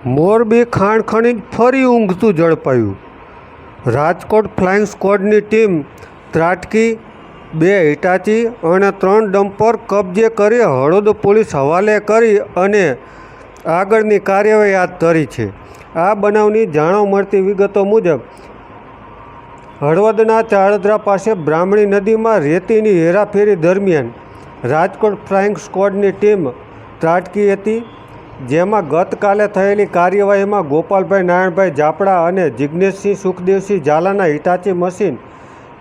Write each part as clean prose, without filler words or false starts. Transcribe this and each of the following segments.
મોરબી ખાણ ખનીજ ફરી ઊંઘતું ઝડપાયું. રાજકોટ ફ્લાઇંગ સ્ક્વોડની ટીમ ત્રાટકી, 2 હિટાચી અને 3 ડમ્પર કબજે કરી હળવદ પોલીસ હવાલે કરી અને આગળની કાર્યવાહી હાથ ધરી છે. આ બનાવની જાણવા મળતી વિગતો મુજબ હળવદના ચાળદ્રા પાસે બ્રાહ્મણી નદીમાં રેતીની હેરાફેરી દરમિયાન રાજકોટ ફ્લાઇંગ સ્ક્વોડની ટીમ ત્રાટકી હતી. જેમાં ગતકાલે થયેલી કાર્યવાહીમાં ગોપાલભાઈ નારાયણભાઈ જાપડા અને જિજ્ઞેશસિંહ સુખદેવસિંહ ઝાલાના હિટાચી મશીન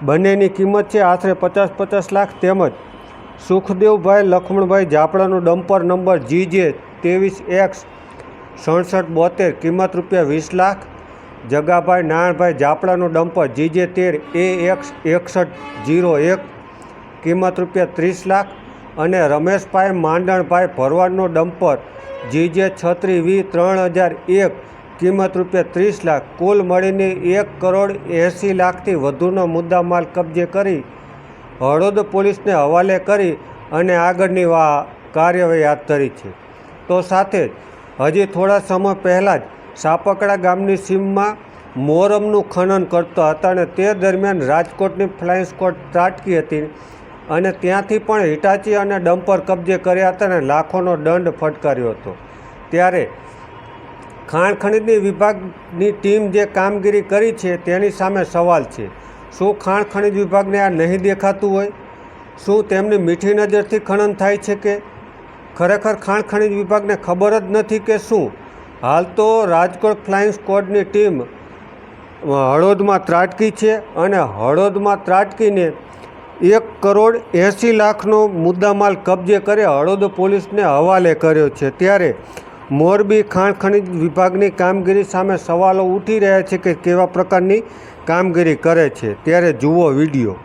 બંનેની કિંમત છે આશરે 50-50 લાખ તેમજ સુખદેવભાઈ લક્ષ્મણભાઈ જાપડાનું ડમ્પર નંબર GJ 23X 6772 કિંમત ₹20 લાખ, જગાભાઈ નારાયણભાઈ જાપડાનું ડમ્પર GJ 13AX 6101 કિંમત ₹30 લાખ અને રમેશભાઈ માંડણભાઈ ભરવાડનો ડમ્પર GJ 36V 3001 કિંમત ₹30 લાખ, કુલ મળીને 1,80,00,000 લાખથી વધુનો મુદ્દામાલ કબજે કરી હળવદ પોલીસને હવાલે કરી અને આગળની કાર્યવાહી હાથ ધરી છે. તો સાથે જ હજી થોડા સમય પહેલાં જ સાપકડા ગામની સીમમાં મોરમનું ખનન કરતા હતા અને તે દરમિયાન રાજકોટની ફ્લાઇંગ સ્ક્વોડ ત્રાટકી હતી અને ત્યાંથી પણ હિટાચી અને ડમ્પર કબજે કર્યા હતા અને લાખોનો દંડ ફટકાર્યો હતો. ત્યારે ખાણ ખનીજ વિભાગની ટીમ જે કામગીરી કરી છે તેની સામે સવાલ છે. શું ખાણ ખનીજ વિભાગને આ નહીં દેખાતું હોય? શું તેમની મીઠી નજરથી ખનન થાય છે કે ખરેખર ખાણ ખનીજ વિભાગને ખબર જ નથી કે શું? હાલ તો રાજકોટ ફ્લાઇંગ સ્ક્વોડની ટીમ હળવદમાં ત્રાટકી છે અને હળવદમાં ત્રાટકીને 1,80,00,000નો મુદ્દામાલ કબજે કરી હળવદ પોલીસને હવાલે કર્યો છે. ત્યારે મોરબી ખાણ ખનીજ વિભાગની કામગીરી સામે સવાલો ઉઠી રહ્યા છે કે કેવા પ્રકારની કામગીરી કરે છે. ત્યારે જુઓ વિડીયો.